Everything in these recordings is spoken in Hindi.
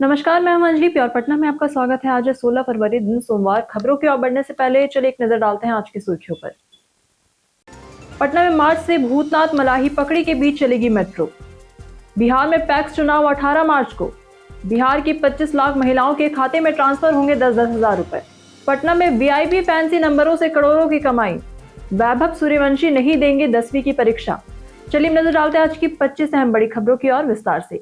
नमस्कार, मैं हूं अंजलि। प्योर पटना में आपका स्वागत है। आज है 16 फरवरी, दिन सोमवार। खबरों की ओर बढ़ने से पहले चलिए एक नजर डालते हैं आज की सुर्खियों पर। पटना में मार्च से भूतनाथ मलाही पकड़ी के बीच चलेगी मेट्रो। बिहार में पैक्स चुनाव 18 मार्च को। बिहार की 25 लाख महिलाओं के खाते में ट्रांसफर होंगे 10-10 हजार रुपए। पटना में वीआईपी फैंसी नंबरों से करोड़ों की कमाई। वैभव सूर्यवंशी नहीं देंगे 10वीं की परीक्षा। चलिए नजर डालते हैं आज की 25 अहम बड़ी खबरों की ओर विस्तार से।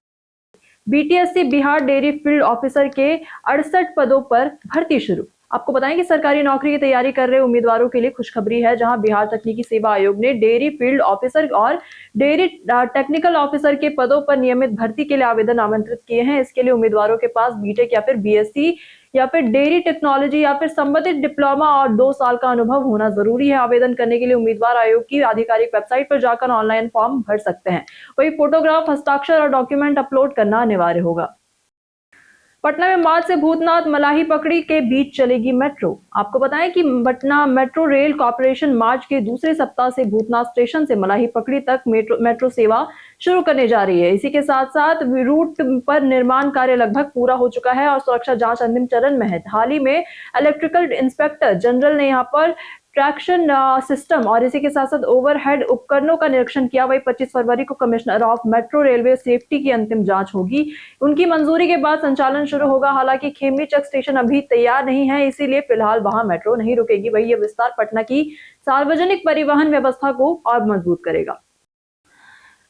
BTSC Bihar dairy field officer के 68 पदों पर भर्ती शुरू। आपको बताएं कि सरकारी नौकरी की तैयारी कर रहे उम्मीदवारों के लिए खुशखबरी है, जहां बिहार तकनीकी सेवा आयोग ने डेयरी फील्ड ऑफिसर और डेयरी टेक्निकल ऑफिसर के पदों पर नियमित भर्ती के लिए आवेदन आमंत्रित किए हैं। इसके लिए उम्मीदवारों के पास बीटेक या फिर बीएससी या फिर डेयरी टेक्नोलॉजी या फिर संबंधित डिप्लोमा और 2 साल का अनुभव होना जरूरी है। आवेदन करने के लिए उम्मीदवार आयोग की आधिकारिक वेबसाइट पर जाकर ऑनलाइन फॉर्म भर सकते हैं। वही फोटोग्राफ, हस्ताक्षर और डॉक्यूमेंट अपलोड करना अनिवार्य होगा। पटना में मार्च से भूतनाथ मलाही पकड़ी के बीच चलेगी मेट्रो। आपको बताएं कि पटना मेट्रो रेल कॉर्पोरेशन मार्च के दूसरे सप्ताह से भूतनाथ स्टेशन से मलाही पकड़ी तक मेट्रो सेवा शुरू करने जा रही है। इसी के साथ साथ रूट पर निर्माण कार्य लगभग पूरा हो चुका है और सुरक्षा जांच अंतिम चरण में है। हाल ही में इलेक्ट्रिकल इंस्पेक्टर जनरल ने यहाँ पर ट्रैक्शन सिस्टम और इसी के साथ साथ ओवरहेड उपकरणों का निरीक्षण किया। वही 25 फरवरी को commissioner of metro railway safety की अंतिम जांच होगी। उनकी मंजूरी के बाद संचालन शुरू होगा। हालांकि खेमनी चक स्टेशन अभी तैयार नहीं है, इसीलिए फिलहाल वहां मेट्रो नहीं रुकेगी। वही यह विस्तार पटना की सार्वजनिक परिवहन व्यवस्था को और मजबूत करेगा।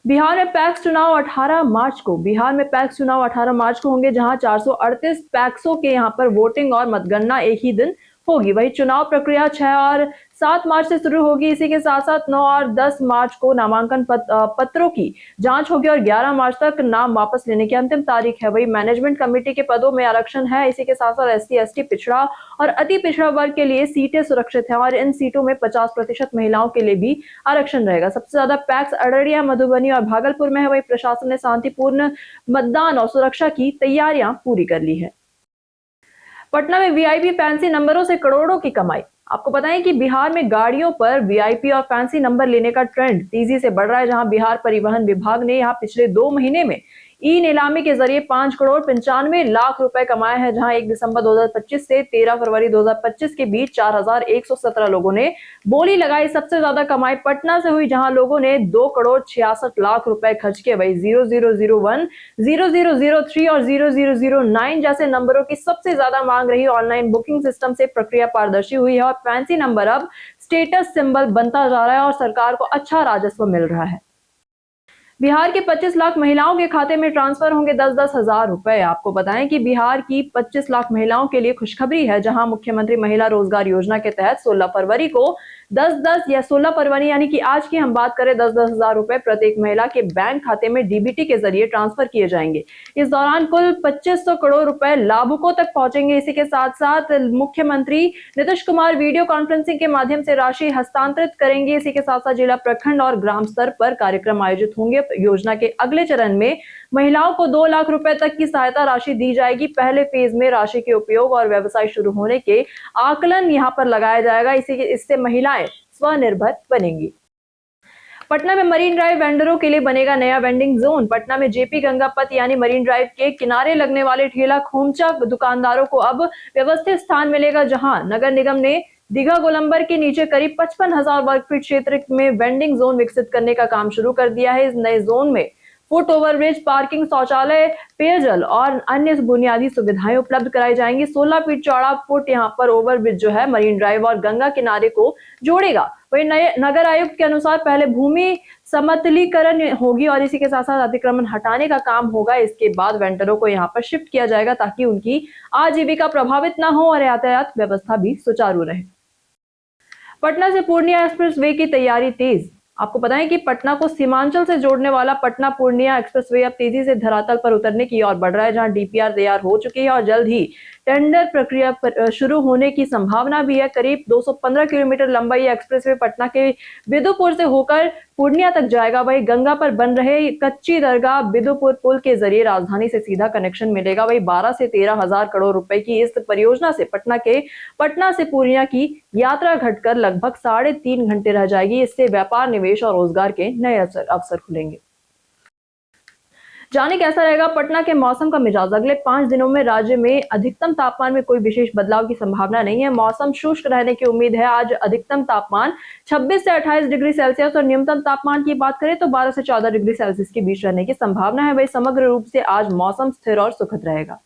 बिहार में पैक्स चुनाव 18 मार्च को। बिहार में पैक्स चुनाव 18 मार्च को होंगे, जहां 438 पैक्सों के यहां पर वोटिंग और मतगणना एक ही दिन होगी। वही चुनाव प्रक्रिया 6 और 7 मार्च से शुरू होगी। इसी के साथ साथ 9 और 10 मार्च को नामांकन पत्रों की जांच होगी और 11 मार्च तक नाम वापस लेने की अंतिम तारीख है। वही मैनेजमेंट कमेटी के पदों में आरक्षण है। इसी के साथ साथ एससी, एसटी, पिछड़ा और अति पिछड़ा वर्ग के लिए सीटें सुरक्षित हैं और इन सीटों में 50% महिलाओं के लिए भी आरक्षण रहेगा। सबसे ज्यादा पैक्स अररिया, मधुबनी और भागलपुर में है। वही प्रशासन ने शांतिपूर्ण मतदान और सुरक्षा की तैयारियां पूरी कर ली है। पटना में वीआईपी फैंसी नंबरों से करोड़ों की कमाई। आपको बताएं कि बिहार में गाड़ियों पर वीआईपी और फैंसी नंबर लेने का ट्रेंड तेजी से बढ़ रहा है, जहां बिहार परिवहन विभाग ने यहां पिछले 2 महीने में ई नीलामी के जरिए 5 करोड़ 95 लाख रुपए कमाए हैं, जहां 1 दिसंबर 2025 से 13 फरवरी 2025 के बीच 4117 लोगों ने बोली लगाई। सबसे ज्यादा कमाई पटना से हुई, जहां लोगों ने 2 करोड़ 66 लाख रुपए खर्च किए। वही 0001, 0003 और 0009 जैसे नंबरों की सबसे ज्यादा मांग रही। ऑनलाइन बुकिंग सिस्टम से प्रक्रिया पारदर्शी हुई है और फैंसी नंबर अब स्टेटस सिंबल बनता जा रहा है और सरकार को अच्छा राजस्व मिल रहा है। बिहार के 25 लाख महिलाओं के खाते में ट्रांसफर होंगे 10-10 हजार रुपए। आपको बताएं कि बिहार की 25 लाख महिलाओं के लिए खुशखबरी है, जहां मुख्यमंत्री महिला रोजगार योजना के तहत 16 फरवरी को 10-10 या 16 फरवरी यानी कि आज की हम बात करें 10-10 हजार रुपए प्रत्येक महिला के बैंक खाते में डीबीटी के जरिए ट्रांसफर किए जाएंगे। इस दौरान कुल 2500 करोड़ रुपए लाभुकों तक पहुंचेंगे। इसी के साथ साथ मुख्यमंत्री नीतीश कुमार वीडियो कॉन्फ्रेंसिंग के माध्यम से राशि हस्तांतरित करेंगे। इसी के साथ साथ जिला, प्रखंड और ग्राम स्तर पर कार्यक्रम आयोजित होंगे। योजना के अगले चरण में महिलाओं को 2 लाख रुपए तक की सहायता राशि दी जाएगी। पहले फेज में राशि के उपयोग और व्यवसाय शुरू होने के आकलन यहां पर लगाया जाएगा। इससे महिलाएं स्वनिर्भर बनेंगी। पटना में मरीन ड्राइव वेंडरों के लिए बनेगा नया वेंडिंग जोन। पटना में जेपी गंगा पथ यानी मरीन ड्राइव के किनारे लगने वाले ठेला खोमचा दुकानदारों को अब व्यवस्थित स्थान मिलेगा, जहां नगर निगम ने दीघा गोलंबर के नीचे करीब 55,000 वर्ग फीट क्षेत्र में वेंडिंग जोन विकसित करने का काम शुरू कर दिया है। इस नए जोन में फुट ओवरब्रिज, पार्किंग, शौचालय, पेयजल और अन्य बुनियादी सुविधाएं उपलब्ध कराई जाएंगी। 16 फीट चौड़ा फुट यहाँ पर ओवरब्रिज जो है मरीन ड्राइव और गंगा किनारे को जोड़ेगा। वही नए नगर आयुक्त के अनुसार पहले भूमि समतलीकरण होगी और इसी के साथ साथ अतिक्रमण हटाने का काम होगा। इसके बाद वेंडरों को यहाँ पर शिफ्ट किया जाएगा ताकि उनकी आजीविका प्रभावित ना हो और यातायात व्यवस्था भी सुचारू रहे। पटना से पूर्णिया एक्सप्रेस वे की तैयारी तेज। आपको बताएं कि पटना को सीमांचल से जोड़ने वाला पटना पूर्णिया एक्सप्रेस वे अब तेजी से धरातल पर उतरने की ओर बढ़ रहा है, जहां डीपीआर तैयार हो चुकी है और जल्द ही टेंडर प्रक्रिया शुरू होने की संभावना भी है। करीब 215 किलोमीटर लंबा ये एक्सप्रेस वे पटना के बिदुपुर से होकर पूर्णिया तक जाएगा। वही गंगा पर बन रहे कच्ची दरगाह बिदुपुर पुल के जरिए राजधानी से सीधा कनेक्शन मिलेगा। वही 12 से 13 हजार करोड़ रुपए की इस परियोजना से पटना से पूर्णिया की यात्रा घटकर लगभग 3.5 घंटे रह जाएगी। इससे व्यापार, निवेश और रोजगार के नए अवसर खुलेंगे। जाने कैसा रहेगा पटना के मौसम का मिजाज। अगले 5 दिनों में राज्य में अधिकतम तापमान में कोई विशेष बदलाव की संभावना नहीं है। मौसम शुष्क रहने की उम्मीद है। आज अधिकतम तापमान 26 से 28 डिग्री सेल्सियस और न्यूनतम तापमान की बात करें तो 12 से 14 डिग्री सेल्सियस के बीच रहने की संभावना है। वही समग्र रूप से आज मौसम स्थिर और सुखद रहेगा।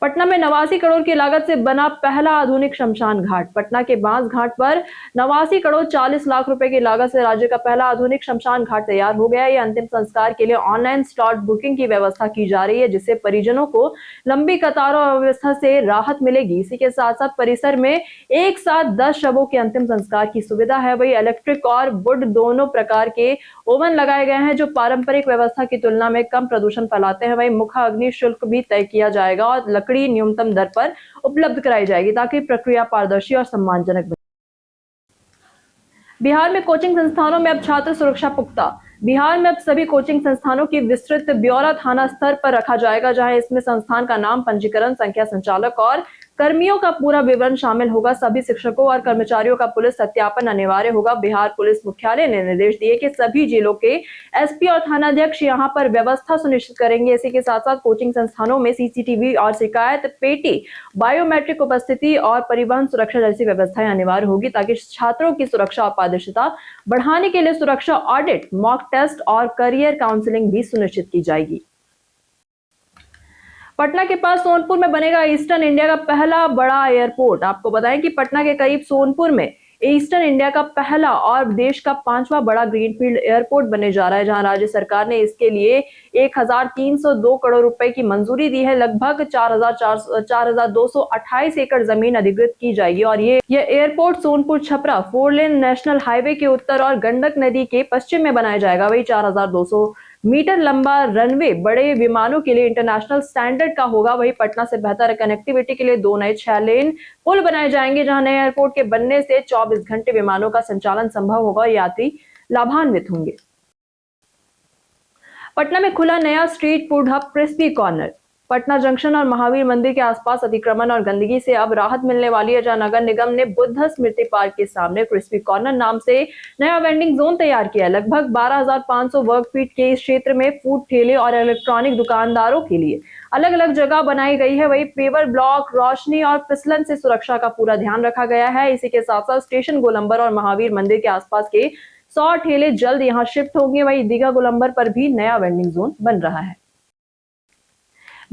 पटना में 89 करोड़ की लागत से बना पहला आधुनिक शमशान घाट। पटना के बांस घाट पर 89 करोड़ 40 लाख रुपए की लागत से राज्य का पहला आधुनिक शमशान घाट तैयार हो गया है। यह अंतिम संस्कार के लिए ऑनलाइन स्लॉट बुकिंग की व्यवस्था की जा रही है, जिससे परिजनों को लंबी कतारों और अव्यवस्था से राहत मिलेगी। इसी के साथ साथ परिसर में एक साथ 10 शवों के अंतिम संस्कार की सुविधा है। वही इलेक्ट्रिक और वुड दोनों प्रकार के ओवन लगाए गए हैं, जो पारंपरिक व्यवस्था की तुलना में कम प्रदूषण फैलाते हैं। वही मुख्य अग्नि शुल्क भी तय किया जाएगा और लकड़ी न्यूनतम दर पर उपलब्ध कराई जाएगी, ताकि प्रक्रिया पारदर्शी और सम्मानजनक बने। बिहार में कोचिंग संस्थानों में अब छात्र सुरक्षा पुख्ता। बिहार में अब सभी कोचिंग संस्थानों की विस्तृत ब्यौरा थाना स्तर पर रखा जाएगा, जहां इसमें संस्थान का नाम, पंजीकरण संख्या, संचालक और कर्मियों का पूरा विवरण शामिल होगा। सभी शिक्षकों और कर्मचारियों का पुलिस सत्यापन अनिवार्य होगा। बिहार पुलिस मुख्यालय ने निर्देश दिए कि सभी जिलों के एसपी और थानाध्यक्ष यहां पर व्यवस्था सुनिश्चित करेंगे। इसी के साथ साथ कोचिंग संस्थानों में सीसीटीवी और शिकायत पेटी, बायोमेट्रिक उपस्थिति और परिवहन सुरक्षा जैसी व्यवस्थाएं अनिवार्य होगी, ताकि छात्रों की सुरक्षा और पारदर्शिता बढ़ाने के लिए सुरक्षा ऑडिट, मॉक टेस्ट और करियर काउंसलिंग भी सुनिश्चित की जाएगी। पटना के पास सोनपुर में बनेगा ईस्टर्न इंडिया का पहला बड़ा एयरपोर्ट। आपको बताएं कि पटना के करीब सोनपुर में ईस्टर्न इंडिया का पहला और देश का 5वां बड़ा ग्रीनफील्ड एयरपोर्ट बनने जा रहा है, जहां राज्य सरकार ने इसके लिए 1302 करोड़ रुपए की मंजूरी दी है। लगभग 4228 एकड़ जमीन अधिग्रहित की जाएगी और ये airport Sonpur Chhapra 4 lane national highway के उत्तर और गंडक नदी के पश्चिम में बनाया जाएगा। वही 4200 मीटर लंबा रनवे बड़े विमानों के लिए इंटरनेशनल स्टैंडर्ड का होगा। वही पटना से बेहतर कनेक्टिविटी के लिए 2 नए 6 लेन पुल बनाए जाएंगे, जहां नए एयरपोर्ट के बनने से 24 घंटे विमानों का संचालन संभव होगा और यात्री लाभान्वित होंगे। पटना में खुला नया street food hub crispy corner. Patna junction और महावीर मंदिर के आसपास अतिक्रमण और गंदगी से अब राहत मिलने वाली है, जहां नगर निगम ने बुद्ध स्मृति पार्क के सामने क्रिस्पी कॉर्नर नाम से नया वेंडिंग जोन तैयार किया है। लगभग 12,500 वर्ग फीट के इस क्षेत्र में फूड ठेले और इलेक्ट्रॉनिक दुकानदारों के लिए अलग अलग जगह बनाई गई है। वही पेवर ब्लॉक, रोशनी और फिसलन से सुरक्षा का पूरा ध्यान रखा गया है। इसी के साथ साथ स्टेशन गोलंबर और महावीर मंदिर के आसपास के 100 ठेले जल्द यहाँ शिफ्ट होंगे। वही दीघा गोलंबर पर भी नया वेंडिंग जोन बन रहा है।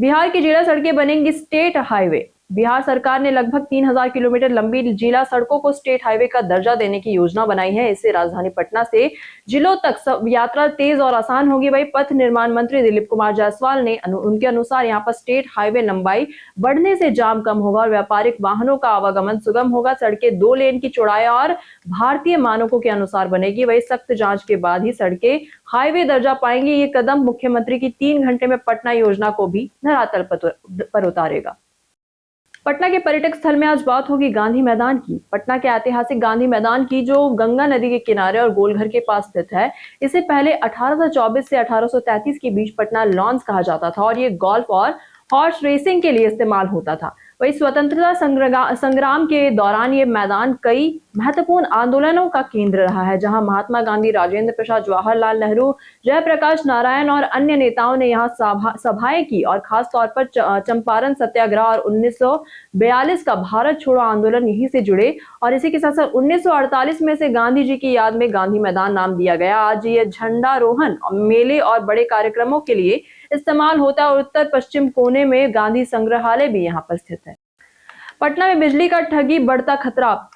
बिहार की जिला सड़कें बनेंगी स्टेट हाईवे। बिहार सरकार ने लगभग 3000 किलोमीटर लंबी जिला सड़कों को स्टेट हाईवे का दर्जा देने की योजना बनाई है। इससे राजधानी पटना से जिलों तक यात्रा तेज और आसान होगी। वही पथ निर्माण मंत्री दिलीप कुमार जायसवाल ने उनके अनुसार यहाँ पर स्टेट हाईवे लंबाई बढ़ने से जाम कम होगा और व्यापारिक वाहनों का आवागमन सुगम होगा। सड़कें 2 लेन की चौड़ाई और भारतीय मानकों के अनुसार बनेगी। वही सख्त जांच के बाद ही सड़कें हाईवे दर्जा पाएंगी। ये कदम मुख्यमंत्री की 3 घंटे में पटना योजना को भी धरातल पर उतारेगा। पटना के पर्यटक स्थल में आज बात होगी गांधी मैदान की। पटना के ऐतिहासिक गांधी मैदान की, जो गंगा नदी के किनारे और गोलघर के पास स्थित है, इसे पहले 1824 से 1833 के बीच पटना लॉन्स कहा जाता था और ये गोल्फ और हॉर्स रेसिंग के लिए इस्तेमाल होता था। वही स्वतंत्रता संग्राम के दौरान ये मैदान कई महत्वपूर्ण आंदोलनों का केंद्र रहा है, जहां महात्मा गांधी, राजेंद्र प्रसाद, जवाहरलाल नेहरू, जयप्रकाश नारायण और अन्य नेताओं ने यहाँ सभाएं की और खास तौर पर चंपारण सत्याग्रह और 1942 का भारत छोड़ो आंदोलन यहीं से जुड़े। और इसी के साथ साथ 1948 में से गांधी जी की याद में गांधी मैदान नाम दिया गया। आज ये झंडारोहण, मेले और बड़े कार्यक्रमों के लिए इस्तेमाल होता है और उत्तर पश्चिम कोने में गांधी संग्रहालय भी यहाँ पर स्थित है। पटना में बिजली का ठगी बढ़ता खतरा।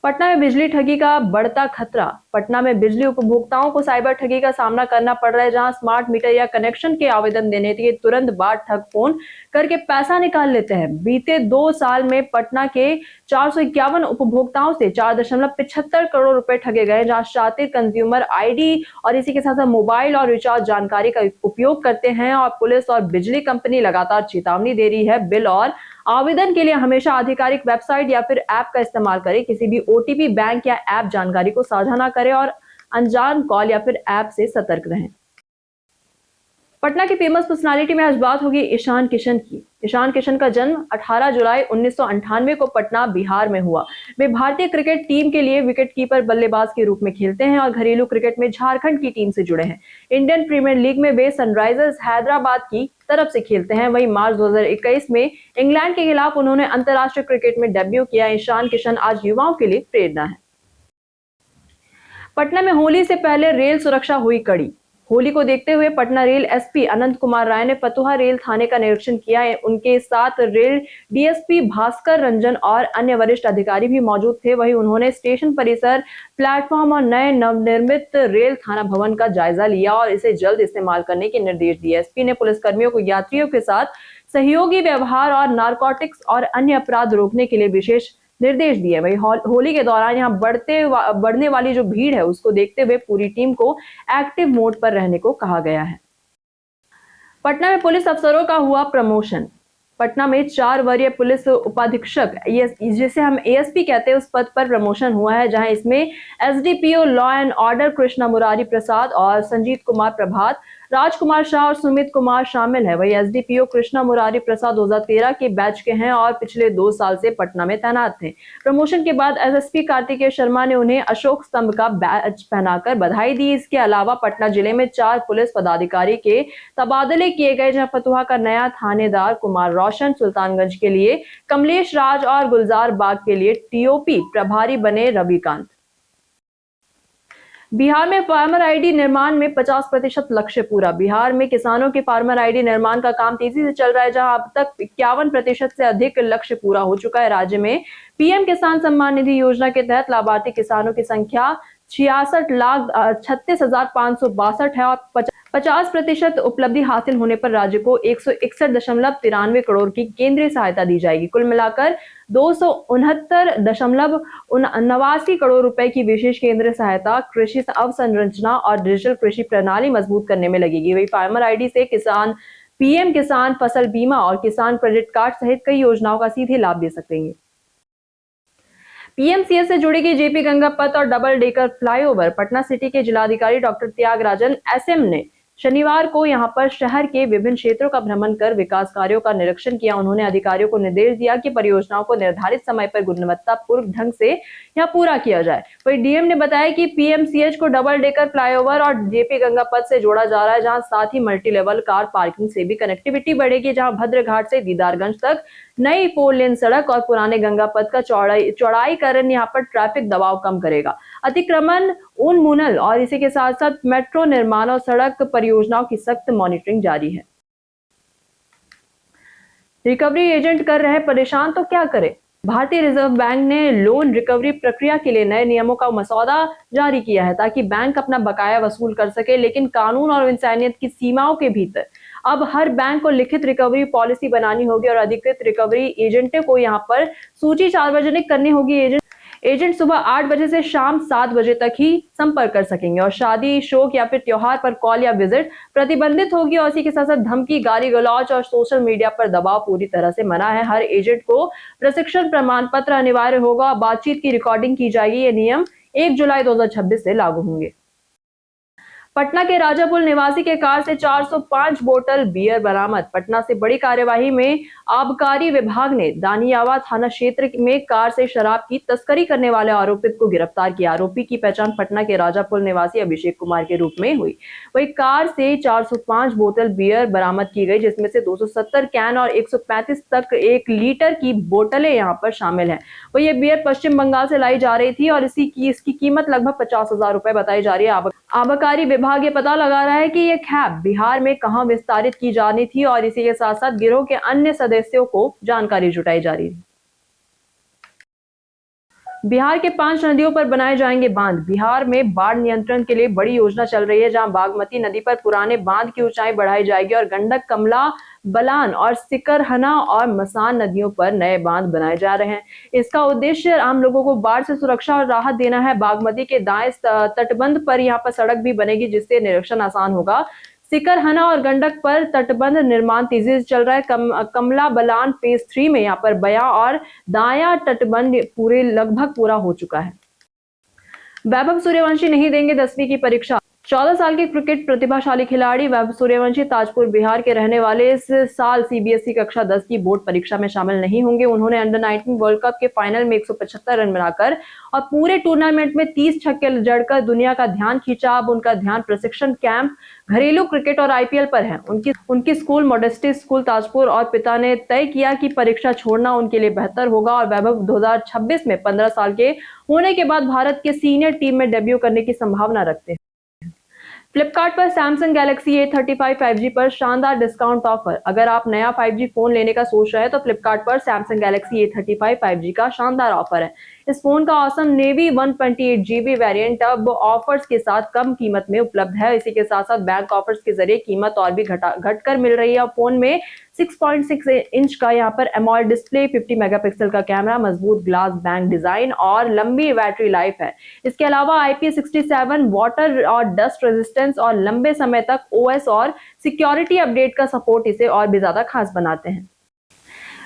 पटना में बिजली ठगी का बढ़ता खतरा। पटना में बिजली उपभोक्ताओं को साइबर ठगी का सामना करना पड़ रहा है, जहां स्मार्ट मीटर या कनेक्शन के आवेदन देने के तुरंत बाद ठग फोन करके पैसा निकाल लेते हैं। बीते 2 साल में पटना के 451 उपभोक्ताओं से 4.75 करोड़ रुपए ठगे गए, जहां शातिर कंज्यूमर आईडी और इसी के साथ साथ मोबाइल और रिचार्ज जानकारी का उपयोग करते हैं। और पुलिस और बिजली कंपनी लगातार चेतावनी दे रही है। बिल और आवेदन के लिए हमेशा आधिकारिक वेबसाइट या फिर ऐप का इस्तेमाल करें। किसी भी ओटीपी, बैंक या ऐप जानकारी को साझा ना करें और अनजान कॉल या फिर ऐप से सतर्क रहें। पटना की फेमस पर्सनालिटी में आज बात होगी ईशान किशन की। ईशान किशन का जन्म 18 जुलाई 1998 को पटना, बिहार में हुआ। वे भारतीय क्रिकेट टीम के लिए विकेटकीपर बल्लेबाज के रूप में खेलते हैं और घरेलू क्रिकेट में झारखंड की टीम से जुड़े हैं। इंडियन प्रीमियर लीग में वे सनराइजर्स हैदराबाद की तरफ से खेलते हैं। वहीं मार्च 2021 में इंग्लैंड के खिलाफ उन्होंने अंतर्राष्ट्रीय क्रिकेट में डेब्यू किया। ईशान किशन आज युवाओं के लिए प्रेरणा है। पटना में होली से पहले रेल सुरक्षा हुई कड़ी। होली को देखते हुए पटना रेल एसपी अनंत कुमार राय ने फतुहा रेल थाने का निरीक्षण किया। उनके साथ रेल डीएसपी भास्कर रंजन और अन्य वरिष्ठ अधिकारी भी मौजूद थे। वहीं उन्होंने स्टेशन परिसर, प्लेटफॉर्म और नए नवनिर्मित रेल थाना भवन का जायजा लिया और इसे जल्द इस्तेमाल करने के निर्देश दिए। एसपी ने पुलिसकर्मियों को यात्रियों के साथ सहयोगी व्यवहार और नारकोटिक्स और अन्य अपराध रोकने के लिए विशेष निर्देश दिए। वही होली के दौरान यहाँ बढ़ने वाली जो भीड़ है उसको देखते हुए पूरी टीम को एक्टिव मोड पर रहने को कहा गया है। पटना में पुलिस अफसरों का हुआ प्रमोशन। पटना में 4 वरीय पुलिस उपाधीक्षक जिसे हम एएसपी कहते हैं उस पद पर प्रमोशन हुआ है, जहां इसमें SDPO law and order Krishna Murari Prasad और संजीत कुमार प्रभात, राजकुमार शाह और सुमित कुमार शामिल है। वही एसडीपीओ कृष्णा मुरारी प्रसाद 2013 के बैच के हैं और पिछले 2 साल से पटना में तैनात थे। प्रमोशन के बाद एसएसपी कार्तिकेय शर्मा ने उन्हें अशोक स्तंभ का बैच पहनाकर बधाई दी। इसके अलावा पटना जिले में 4 पुलिस पदाधिकारी के तबादले किए गए, जहां फतुहा का नया थानेदार कुमार रोशन, सुल्तानगंज के लिए कमलेश राज और गुलजार बाग के लिए टीओपी प्रभारी बने रविकांत। बिहार में फार्मर आईडी निर्माण में 50% लक्ष्य पूरा। बिहार में किसानों के फार्मर आईडी निर्माण का काम तेजी से चल रहा है, जहां अब तक 51% से अधिक लक्ष्य पूरा हो चुका है। राज्य में पीएम किसान सम्मान निधि योजना के तहत लाभार्थी किसानों की संख्या 66,36,562 है और 50% उपलब्धि हासिल होने पर राज्य को 161.93 करोड़ की केंद्रीय सहायता दी जाएगी। कुल मिलाकर 269.89 करोड़ रुपए की विशेष केंद्रीय सहायता कृषि अवसंरचना और डिजिटल कृषि प्रणाली मजबूत करने में लगेगी। वही फार्मर आईडी से किसान पीएम किसान फसल बीमा और किसान क्रेडिट कार्ड सहित कई योजनाओं का सीधे लाभ ले सकेंगे। पीएमसीएच से जुड़ेगी जेपी गंगा पथ और double decker flyover. Patna city के जिलाधिकारी डॉक्टर त्यागराजन एसएम ने शनिवार को यहां पर शहर के विभिन्न क्षेत्रों का भ्रमण कर विकास कार्यों का निरीक्षण किया। उन्होंने अधिकारियों को निर्देश दिया कि परियोजनाओं को निर्धारित समय पर गुणवत्तापूर्ण ढंग से यहां पूरा किया जाए। वहीं डीएम ने बताया कि पीएमसीएच को डबल डेकर फ्लाईओवर और जेपी गंगा पथ से जोड़ा जा रहा है, जहां साथ ही मल्टी लेवल कार पार्किंग से भी कनेक्टिविटी बढ़ेगी, जहां भद्रघाट से दीदारगंज तक नई 4 लेन सड़क और पुराने गंगा पथ का चौड़ाईकरण यहाँ पर ट्रैफिक दबाव कम करेगा। अतिक्रमण उन्मूलन और इसी के साथ साथ मेट्रो निर्माण और सड़क परियोजनाओं की सख्त मॉनिटरिंग जारी है। रिकवरी एजेंट कर रहे परेशान तो क्या करें। भारतीय रिजर्व बैंक ने लोन रिकवरी प्रक्रिया के लिए नए नियमों का मसौदा जारी किया है, ताकि बैंक अपना बकाया वसूल कर सके, लेकिन कानून और इंसानियत की सीमाओं के भीतर। अब हर बैंक को लिखित रिकवरी पॉलिसी बनानी होगी और अधिकृत रिकवरी एजेंटों को यहां पर सूची सार्वजनिक करनी होगी। एजेंट सुबह 8 बजे से शाम 7 बजे तक ही संपर्क कर सकेंगे और शादी, शोक या फिर त्योहार पर कॉल या विजिट प्रतिबंधित होगी। और इसी के साथ साथ धमकी, गाली गलौज और सोशल मीडिया पर दबाव पूरी तरह से मना है। हर एजेंट को प्रशिक्षण प्रमाण पत्र अनिवार्य होगा। बातचीत की रिकॉर्डिंग की जाएगी। ये नियम 1 जुलाई 2026 से लागू होंगे। पटना के राजापुल निवासी के कार से 405 बोतल बियर बरामद। पटना से बड़ी कार्यवाही में आबकारी विभाग ने दानियावा थाना क्षेत्र में कार से शराब की तस्करी करने वाले आरोपित को गिरफ्तार किया। आरोपी की पहचान पटना के राजापुल निवासी अभिषेक कुमार के रूप में हुई। वही कार से 405 बोतल बियर बरामद की गई, जिसमें से 270 कैन और 135 तक 1 लीटर की बोतलें यहाँ पर शामिल है। वही ये बियर पश्चिम बंगाल से लाई जा रही थी और इसकी कीमत लगभग 50,000 रुपए बताई जा रही है। आबकारी विभाग ये पता लगा रहा है कि ये कैब बिहार में कहां विस्तारित की जानी थी और इसी के साथ साथ गिरोह के अन्य सदस्यों को जानकारी जुटाई जा रही है। बिहार के 5 नदियों पर बनाए जाएंगे बांध। बिहार में बाढ़ नियंत्रण के लिए बड़ी योजना चल रही है, जहां बागमती नदी पर पुराने बांध की ऊंचाई बढ़ाई जाएगी और गंडक, कमला बलान और सिकरहना और मसान नदियों पर नए बांध बनाए जा रहे हैं। इसका उद्देश्य आम लोगों को बाढ़ से सुरक्षा और राहत देना है। बागमती के दाएं तटबंध पर यहाँ पर सड़क भी बनेगी, जिससे निरीक्षण आसान होगा। सिकरहना और गंडक पर तटबंध निर्माण तेजी से चल रहा है। कमला बलान फेज 3 में यहाँ पर बया और दाया तटबंध लगभग पूरा हो चुका है। वैभव सूर्यवंशी नहीं देंगे 10वीं की परीक्षा। 14 साल के क्रिकेट प्रतिभाशाली खिलाड़ी वैभव सूर्यवंशी ताजपुर बिहार के रहने वाले इस साल सीबीएसई कक्षा 10 की बोर्ड परीक्षा में शामिल नहीं होंगे। उन्होंने अंडर 19 वर्ल्ड कप के फाइनल में 175 रन बनाकर और पूरे टूर्नामेंट में 30 छक्के जड़कर दुनिया का ध्यान खींचा। अब उनका ध्यान प्रशिक्षण कैंप, घरेलू क्रिकेट और आईपीएल पर है। उनकी स्कूल मॉडेस्टी स्कूल ताजपुर और पिता ने तय किया कि परीक्षा छोड़ना उनके लिए बेहतर होगा और वैभव 2026 में 15 साल के होने के बाद भारत के सीनियर टीम में डेब्यू करने की संभावना रखते हैं। फ्लिपकार्ट पर सैमसंग गैलेक्सी A35 5G पर शानदार डिस्काउंट ऑफर। अगर आप नया 5G फोन लेने का सोच रहे हैं तो फ्लिपकार्ट पर सैमसंग गैलेक्सी A35 5G का शानदार ऑफर है। इस फोन का ऑसम नेवी 128GB वेरिएंट अब ऑफर्स के साथ कम कीमत में उपलब्ध है। इसी के साथ साथ बैंक ऑफर्स के जरिए कीमत और भी घटकर मिल रही है। फोन में 6.6 इंच का यहाँ पर एमोलेड डिस्प्ले, 50 मेगापिक्सल का कैमरा, मजबूत ग्लास बैक डिजाइन और लंबी बैटरी लाइफ है। इसके अलावा IP67 वाटर और डस्ट रेजिस्टेंस और लंबे समय तक OS और सिक्योरिटी अपडेट का सपोर्ट इसे और भी ज्यादा खास बनाते हैं।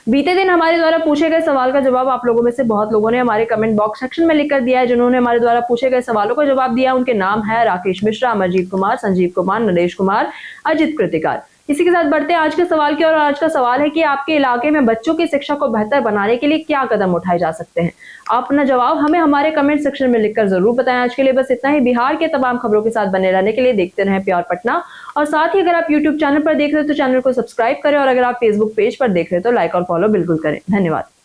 बीते दिन हमारे द्वारा पूछे गए सवाल का जवाब आप लोगों में से बहुत लोगों ने हमारे कमेंट बॉक्स सेक्शन में लिख कर दिया है। जिन्होंने हमारे द्वारा पूछे गए सवालों का जवाब दिया उनके नाम है राकेश मिश्रा, अमरजीत कुमार, संजीव कुमार, नरेश कुमार, अजित कृतिकार। इसी के साथ बढ़ते हैं आज के सवाल की ओर। आज का सवाल है कि आपके इलाके में बच्चों की शिक्षा को बेहतर बनाने के लिए क्या कदम उठाए जा सकते हैं। आप अपना जवाब हमें हमारे कमेंट सेक्शन में लिखकर जरूर बताएं। आज के लिए बस इतना ही। बिहार के तमाम खबरों के साथ बने रहने के लिए देखते रहें प्योर पटना। और साथ ही अगर आप यूट्यूब चैनल पर देख रहे हो तो चैनल को सब्सक्राइब करें और अगर आप फेसबुक पेज पर देख रहे हो तो लाइक और फॉलो बिल्कुल करें। धन्यवाद।